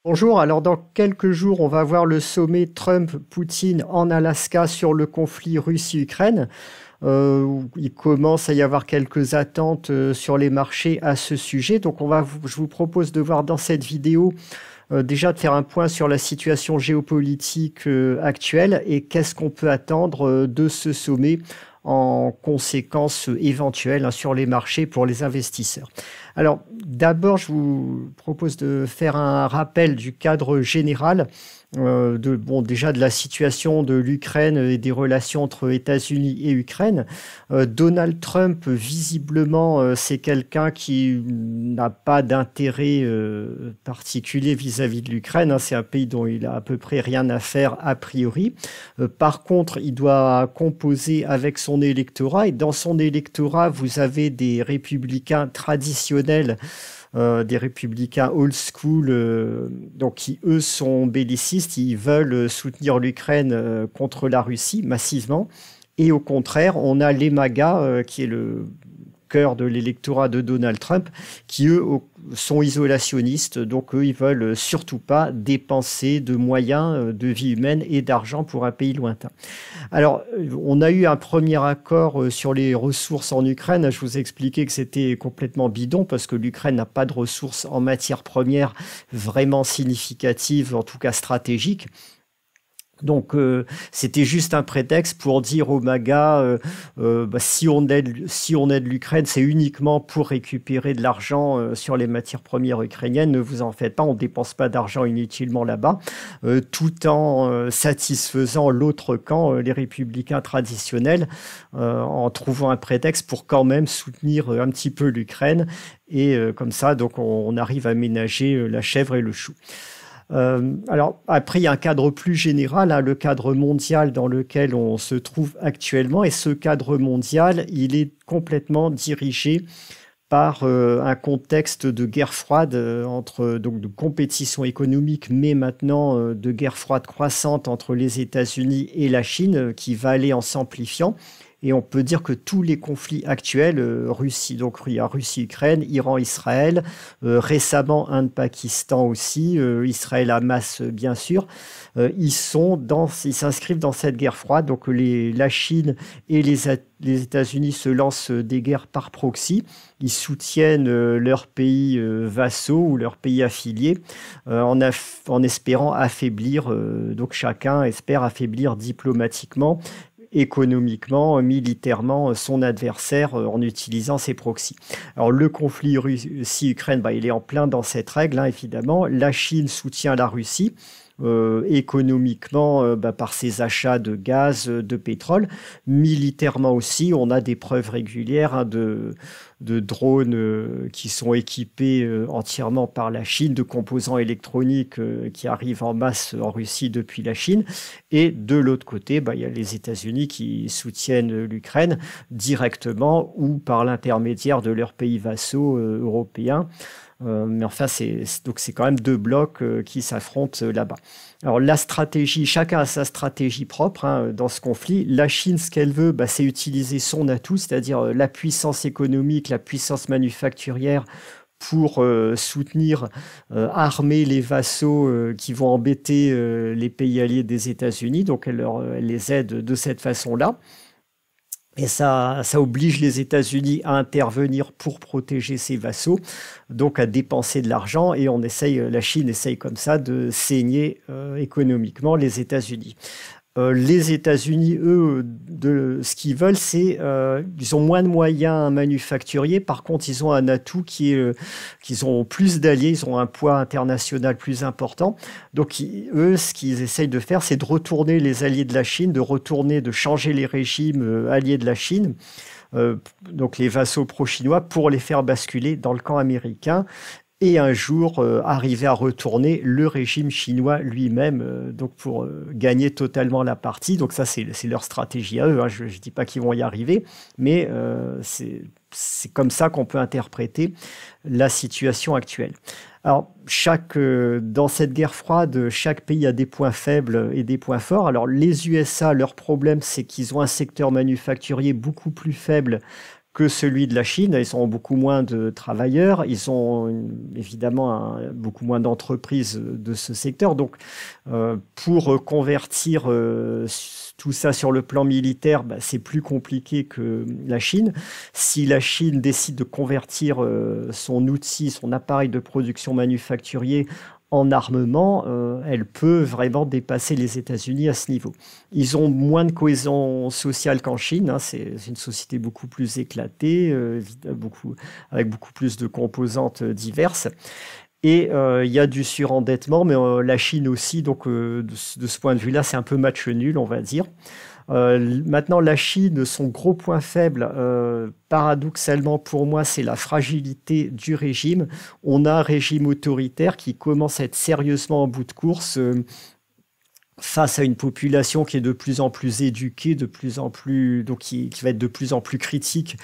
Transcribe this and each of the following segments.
Bonjour, alors dans quelques jours, on va voir le sommet Trump-Poutine en Alaska sur le conflit Russie-Ukraine. Où il commence à y avoir quelques attentes sur les marchés à ce sujet. Donc je vous propose de voir dans cette vidéo déjà de faire un point sur la situation géopolitique actuelle et qu'est-ce qu'on peut attendre de ce sommet en conséquences éventuelles sur les marchés pour les investisseurs. Alors d'abord, je vous propose de faire un rappel du cadre général déjà de la situation de l'Ukraine et des relations entre États-Unis et Ukraine. Donald Trump, visiblement, c'est quelqu'un qui n'a pas d'intérêt particulier vis-à-vis de l'Ukraine. C'est un pays dont il a à peu près rien à faire a priori. Par contre, il doit composer avec son électorat et dans son électorat, vous avez des républicains traditionnels, des républicains old school, donc qui eux sont bellicistes, ils veulent soutenir l'Ukraine contre la Russie massivement. Et au contraire, on a les MAGA, qui est le cœur de l'électorat de Donald Trump, qui eux sont isolationnistes, donc eux ils veulent surtout pas dépenser de moyens de vie humaine et d'argent pour un pays lointain. Alors on a eu un premier accord sur les ressources en Ukraine. Je vous ai expliqué que c'était complètement bidon parce que l'Ukraine n'a pas de ressources en matières premières vraiment significatives, en tout cas stratégiques. Donc c'était juste un prétexte pour dire aux MAGA si on aide l'Ukraine, c'est uniquement pour récupérer de l'argent sur les matières premières ukrainiennes. Ne vous en faites pas, on ne dépense pas d'argent inutilement là-bas, tout en satisfaisant l'autre camp, les républicains traditionnels, en trouvant un prétexte pour quand même soutenir un petit peu l'Ukraine. Et comme ça, donc on arrive à ménager la chèvre et le chou. Alors après, il y a un cadre plus général, le cadre mondial dans lequel on se trouve actuellement. Et ce cadre mondial, il est complètement dirigé par un contexte de guerre froide, donc de compétition économique, mais maintenant de guerre froide croissante entre les États-Unis et la Chine, qui va aller en s'amplifiant. Et on peut dire que tous les conflits actuels, Russie, donc il y a Russie-Ukraine, Iran-Israël, récemment Inde-Pakistan aussi, Israël-Hamas bien sûr, ils s'inscrivent dans cette guerre froide. Donc la Chine et les États-Unis se lancent des guerres par proxy. Ils soutiennent leurs pays vassaux ou leurs pays affiliés en espérant affaiblir, donc chacun espère affaiblir diplomatiquement, économiquement, militairement, son adversaire en utilisant ses proxys. Alors le conflit Russie-Ukraine, il est en plein dans cette règle, évidemment. La Chine soutient la Russie. Économiquement par ses achats de gaz, de pétrole. Militairement aussi, on a des preuves régulières de drones qui sont équipés entièrement par la Chine, de composants électroniques qui arrivent en masse en Russie depuis la Chine. Et de l'autre côté, il y a les États-Unis qui soutiennent l'Ukraine directement ou par l'intermédiaire de leurs pays vassaux européens. Mais enfin, c'est quand même deux blocs qui s'affrontent là-bas. Alors la stratégie, chacun a sa stratégie propre dans ce conflit. La Chine, ce qu'elle veut, c'est utiliser son atout, c'est-à-dire la puissance économique, la puissance manufacturière pour soutenir, armer les vassaux qui vont embêter les pays alliés des États-Unis. Donc elle les aide de cette façon-là. Et ça oblige les États-Unis à intervenir pour protéger ses vassaux, donc à dépenser de l'argent. Et la Chine essaye comme ça de saigner économiquement les États-Unis. Les États-Unis, eux, ce qu'ils veulent, c'est ils ont moins de moyens manufacturiers. Par contre, ils ont un atout qui est qu'ils ont plus d'alliés, ils ont un poids international plus important. Donc, eux, ce qu'ils essayent de faire, c'est de retourner les alliés de la Chine, de changer les régimes alliés de la Chine. Donc les vassaux pro-chinois pour les faire basculer dans le camp américain. Et un jour, arriver à retourner le régime chinois lui-même, donc pour gagner totalement la partie. Donc ça, c'est leur stratégie à eux. Je ne dis pas qu'ils vont y arriver, mais c'est comme ça qu'on peut interpréter la situation actuelle. Alors, dans cette guerre froide, chaque pays a des points faibles et des points forts. Alors, les USA, leur problème, c'est qu'ils ont un secteur manufacturier beaucoup plus faible que celui de la Chine. Ils ont beaucoup moins de travailleurs, ils ont évidemment beaucoup moins d'entreprises de ce secteur. Donc, pour convertir tout ça sur le plan militaire, c'est plus compliqué que la Chine. Si la Chine décide de convertir son outil, son appareil de production manufacturier en armement, elle peut vraiment dépasser les États-Unis à ce niveau. Ils ont moins de cohésion sociale qu'en Chine, hein, c'est une société beaucoup plus éclatée, avec beaucoup plus de composantes diverses. Et il y a du surendettement, mais la Chine aussi, donc de ce point de vue-là, c'est un peu match nul, on va dire. Maintenant, la Chine, son gros point faible, paradoxalement pour moi, c'est la fragilité du régime. On a un régime autoritaire qui commence à être sérieusement en bout de course face à une population qui est de plus en plus éduquée, donc qui va être de plus en plus critique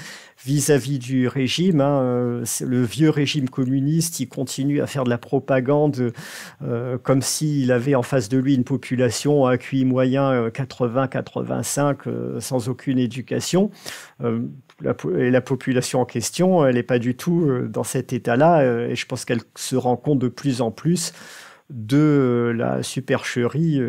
vis-à-vis du régime. Hein. Le vieux régime communiste, il continue à faire de la propagande comme s'il avait en face de lui une population à QI moyen 80-85 sans aucune éducation. La population en question, elle n'est pas du tout dans cet état-là et je pense qu'elle se rend compte de plus en plus de la supercherie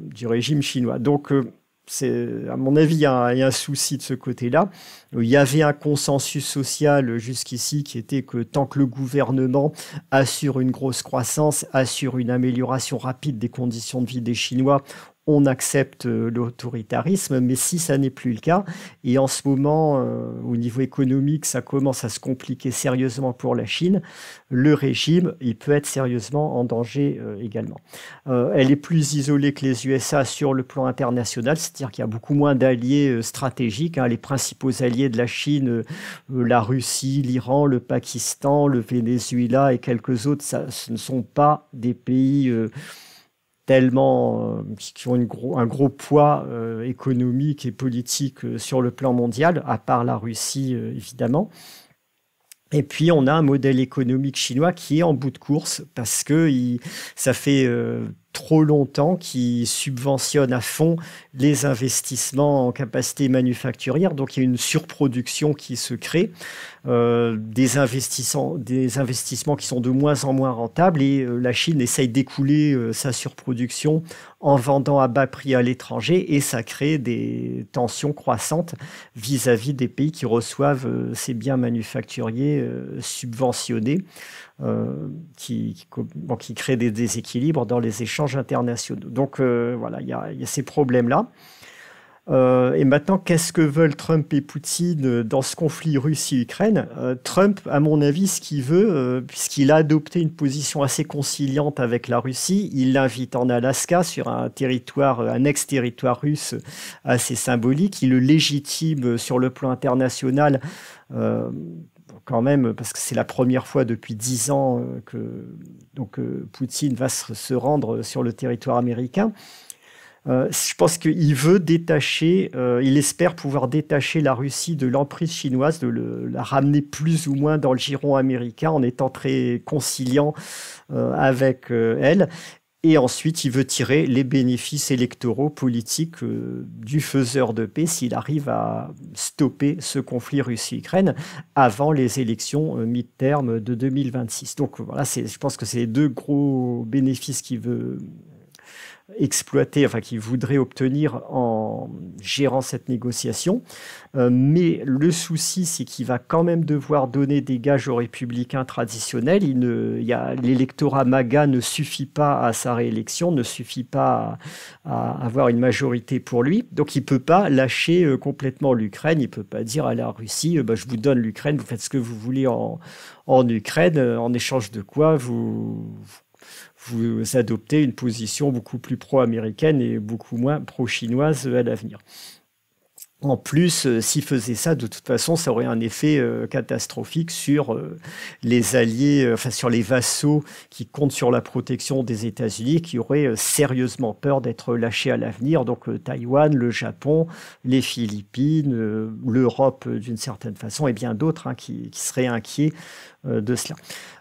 du régime chinois. Donc, à mon avis, il y a un souci de ce côté-là. Il y avait un consensus social jusqu'ici qui était que tant que le gouvernement assure une grosse croissance, assure une amélioration rapide des conditions de vie des Chinois, on accepte l'autoritarisme, mais si ça n'est plus le cas, et en ce moment, au niveau économique, ça commence à se compliquer sérieusement pour la Chine, le régime, il peut être sérieusement en danger également. Elle est plus isolée que les USA sur le plan international, c'est-à-dire qu'il y a beaucoup moins d'alliés stratégiques. Hein. Les principaux alliés de la Chine, la Russie, l'Iran, le Pakistan, le Venezuela et quelques autres, ce ne sont pas des pays tellement qui ont un gros poids économique et politique sur le plan mondial, à part la Russie évidemment. Et puis on a un modèle économique chinois qui est en bout de course parce que ça fait trop longtemps qu'il subventionne à fond les investissements en capacité manufacturière. Donc il y a une surproduction qui se crée, des investissements qui sont de moins en moins rentables et la Chine essaye d'écouler sa surproduction en vendant à bas prix à l'étranger et ça crée des tensions croissantes vis-à-vis des pays qui reçoivent ces biens manufacturiers subventionnés. Qui crée des déséquilibres dans les échanges internationaux. Donc voilà, il y a ces problèmes-là. Et maintenant, qu'est-ce que veulent Trump et Poutine dans ce conflit Russie-Ukraine? Trump, à mon avis, ce qu'il veut, puisqu'il a adopté une position assez conciliante avec la Russie, il l'invite en Alaska sur un ex-territoire russe assez symbolique, il le légitime sur le plan international quand même, parce que c'est la première fois depuis 10 ans que Poutine va se rendre sur le territoire américain. Je pense qu'il veut il espère pouvoir détacher la Russie de l'emprise chinoise, de la ramener plus ou moins dans le giron américain en étant très conciliant avec elle. Et ensuite, il veut tirer les bénéfices électoraux politiques du faiseur de paix s'il arrive à stopper ce conflit Russie-Ukraine avant les élections mi-terme de 2026. Donc voilà, je pense que c'est les deux gros bénéfices qu'il veut exploiter, enfin qu'il voudrait obtenir en gérant cette négociation. Mais le souci, c'est qu'il va quand même devoir donner des gages aux républicains traditionnels. L'électorat MAGA ne suffit pas à sa réélection, ne suffit pas à avoir une majorité pour lui. Donc il ne peut pas lâcher complètement l'Ukraine. Il ne peut pas dire à la Russie, je vous donne l'Ukraine, vous faites ce que vous voulez en Ukraine, en échange de quoi vous adoptez une position beaucoup plus pro-américaine et beaucoup moins pro-chinoise à l'avenir. En plus, s'il faisait ça, de toute façon, ça aurait un effet catastrophique sur les alliés, sur les vassaux qui comptent sur la protection des États-Unis, qui auraient sérieusement peur d'être lâchés à l'avenir. Donc Taïwan, le Japon, les Philippines, l'Europe d'une certaine façon, et bien d'autres qui seraient inquiets de cela.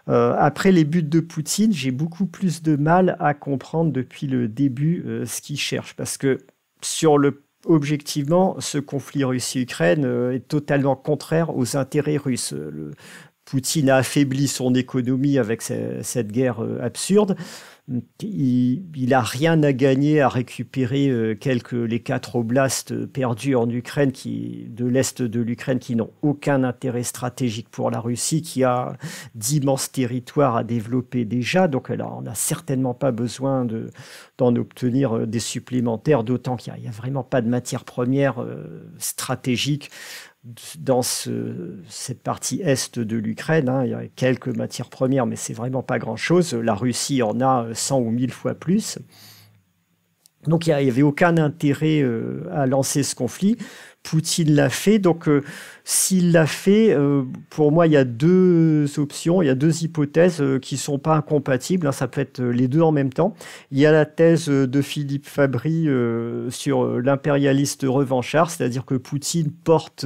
Après les buts de Poutine, j'ai beaucoup plus de mal à comprendre depuis le début ce qu'il cherche, parce que sur le objectivement, ce conflit Russie-Ukraine est totalement contraire aux intérêts russes. Poutine a affaibli son économie avec cette guerre absurde. Il n'a rien à gagner à récupérer les 4 oblasts perdus en Ukraine, de l'Est de l'Ukraine, qui n'ont aucun intérêt stratégique pour la Russie, qui a d'immenses territoires à développer déjà. Donc on n'a certainement pas besoin d'en obtenir des supplémentaires, d'autant qu'il n'y a vraiment pas de matières premières stratégiques dans cette partie est de l'Ukraine. Il y a quelques matières premières, mais c'est vraiment pas grand-chose. La Russie en a 100 ou 1000 fois plus. Donc il n'y avait aucun intérêt à lancer ce conflit. Poutine l'a fait. Donc s'il l'a fait, pour moi, il y a 2 options, il y a 2 hypothèses qui ne sont pas incompatibles. Ça peut être les 2 en même temps. Il y a la thèse de Philippe Fabry sur l'impérialiste revanchard, c'est-à-dire que Poutine porte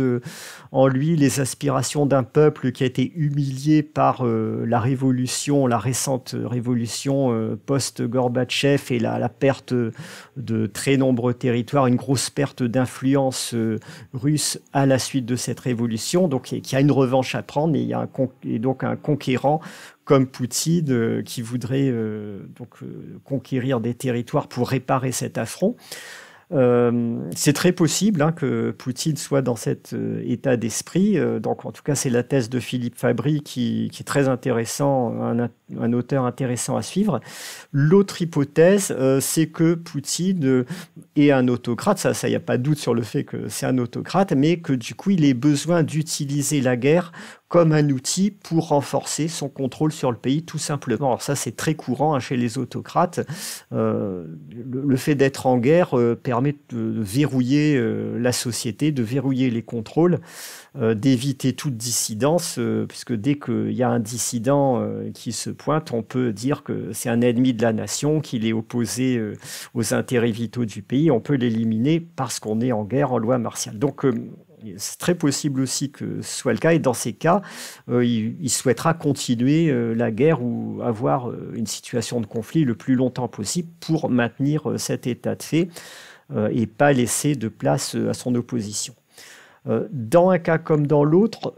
en lui les aspirations d'un peuple qui a été humilié par la récente révolution post-Gorbatchev et la perte de très nombreux territoires, une grosse perte d'influence russe à la suite de cette révolution, donc qui a une revanche à prendre, et il y a donc un conquérant comme Poutine qui voudrait conquérir des territoires pour réparer cet affront. C'est très possible que Poutine soit dans cet état d'esprit. Donc, en tout cas, c'est la thèse de Philippe Fabry qui est très intéressant, un auteur intéressant à suivre. L'autre hypothèse, c'est que Poutine est un autocrate. Ça, il n'y a pas de doute sur le fait que c'est un autocrate, mais que du coup, il ait besoin d'utiliser la guerre comme un outil pour renforcer son contrôle sur le pays, tout simplement. Alors ça, c'est très courant chez les autocrates. Le fait d'être en guerre permet de verrouiller la société, de verrouiller les contrôles, d'éviter toute dissidence, puisque dès qu'il y a un dissident qui se pointe, on peut dire que c'est un ennemi de la nation, qu'il est opposé aux intérêts vitaux du pays. On peut l'éliminer parce qu'on est en guerre, en loi martiale. Donc, c'est très possible aussi que ce soit le cas, et dans ces cas, il souhaitera continuer la guerre ou avoir une situation de conflit le plus longtemps possible pour maintenir cet état de fait et pas laisser de place à son opposition. Dans un cas comme dans l'autre,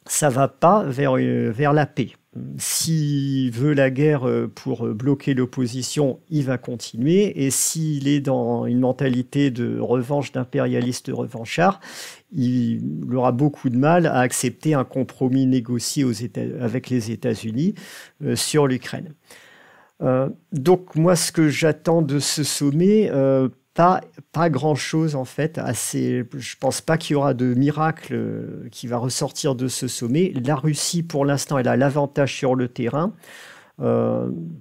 ça ne va pas vers la paix. S'il veut la guerre pour bloquer l'opposition, il va continuer. Et s'il est dans une mentalité de revanche, d'impérialiste revanchard, il aura beaucoup de mal à accepter un compromis négocié avec les États-Unis sur l'Ukraine. Donc moi, ce que j'attends de ce sommet, pas grand-chose en fait. Je ne pense pas qu'il y aura de miracle qui va ressortir de ce sommet. La Russie, pour l'instant, elle a l'avantage sur le terrain.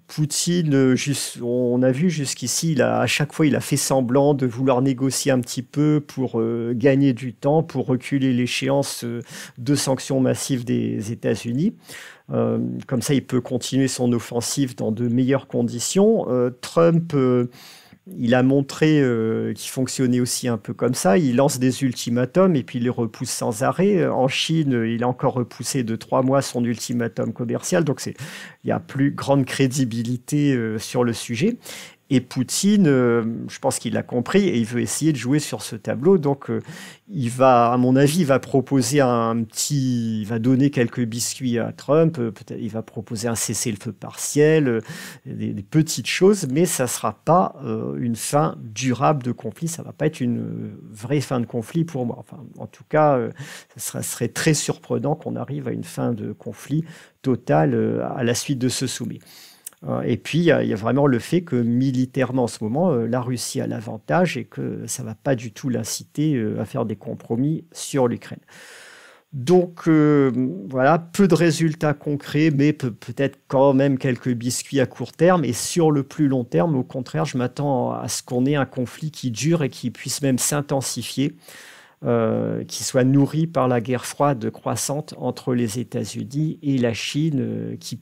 Poutine, on a vu jusqu'ici, à chaque fois, il a fait semblant de vouloir négocier un petit peu pour gagner du temps, pour reculer l'échéance de sanctions massives des États-Unis. Comme ça, il peut continuer son offensive dans de meilleures conditions. Trump... il a montré qu'il fonctionnait aussi un peu comme ça. Il lance des ultimatums et puis il les repousse sans arrêt. En Chine, il a encore repoussé de 3 mois son ultimatum commercial. Donc, il y a plus grande crédibilité sur le sujet. Et Poutine, je pense qu'il l'a compris et il veut essayer de jouer sur ce tableau. Donc, à mon avis, il va proposer il va donner quelques biscuits à Trump. Peut-être, il va proposer un cessez-le-feu partiel, des petites choses, mais ça ne sera pas une fin durable de conflit. Ça ne va pas être une vraie fin de conflit pour moi. Enfin, en tout cas, ça serait très surprenant qu'on arrive à une fin de conflit totale à la suite de ce sommet. Et puis, il y a vraiment le fait que militairement, en ce moment, la Russie a l'avantage et que ça ne va pas du tout l'inciter à faire des compromis sur l'Ukraine. Donc, voilà, peu de résultats concrets, mais peut-être quand même quelques biscuits à court terme. Et sur le plus long terme, au contraire, je m'attends à ce qu'on ait un conflit qui dure et qui puisse même s'intensifier, qui soit nourri par la guerre froide croissante entre les États-Unis et la Chine, qui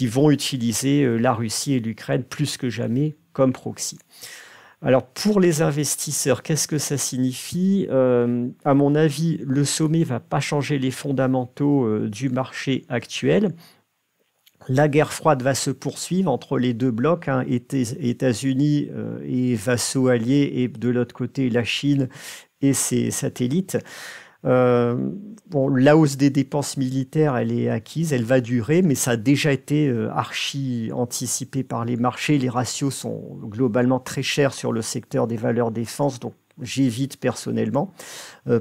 vont utiliser la Russie et l'Ukraine plus que jamais comme proxy. Alors, pour les investisseurs, qu'est-ce que ça signifie ? À mon avis, le sommet ne va pas changer les fondamentaux du marché actuel. La guerre froide va se poursuivre entre les deux blocs, hein, États-Unis et vassaux alliés, et de l'autre côté la Chine et ses satellites. Bon, la hausse des dépenses militaires, elle est acquise, elle va durer, mais ça a déjà été archi anticipé par les marchés. Les ratios sont globalement très chers sur le secteur des valeurs défense, donc j'évite personnellement.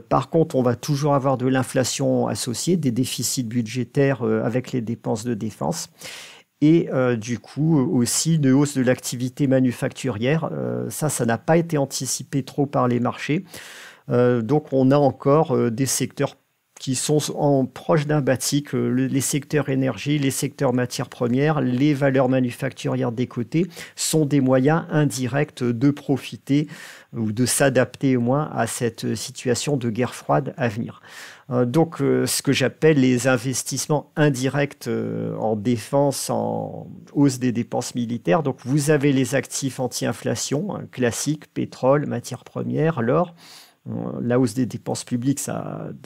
Par contre, on va toujours avoir de l'inflation associée, des déficits budgétaires avec les dépenses de défense. Et du coup, aussi une hausse de l'activité manufacturière. Ça n'a pas été anticipé trop par les marchés. Donc, on a encore des secteurs qui sont proches d'un batik, les secteurs énergie, les secteurs matières premières, les valeurs manufacturières des côtés sont des moyens indirects de profiter ou de s'adapter au moins à cette situation de guerre froide à venir. Donc, ce que j'appelle les investissements indirects en défense, en hausse des dépenses militaires. Donc, vous avez les actifs anti-inflation, hein, classiques, pétrole, matières premières, l'or. La hausse des dépenses publiques,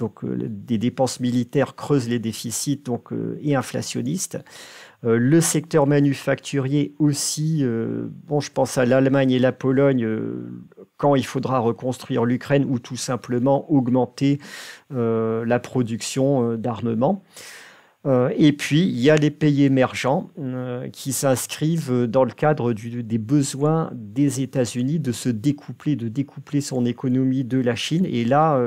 des dépenses militaires creusent les déficits et inflationnistes. Le secteur manufacturier aussi, bon, je pense à l'Allemagne et la Pologne quand il faudra reconstruire l'Ukraine ou tout simplement augmenter la production d'armement. Et puis, il y a les pays émergents qui s'inscrivent dans le cadre des besoins des États-Unis de découpler son économie de la Chine. Et là,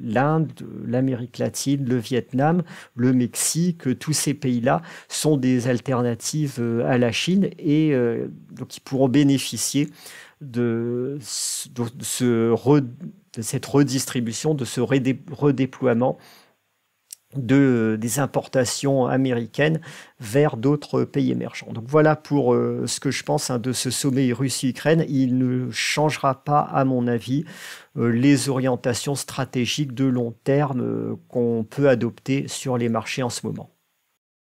l'Inde, l'Amérique latine, le Vietnam, le Mexique, tous ces pays-là sont des alternatives à la Chine et donc ils pourront bénéficier de cette redistribution, de ce redéploiement des importations américaines vers d'autres pays émergents. Donc voilà pour ce que je pense de ce sommet Russie-Ukraine. Il ne changera pas, à mon avis, les orientations stratégiques de long terme qu'on peut adopter sur les marchés en ce moment.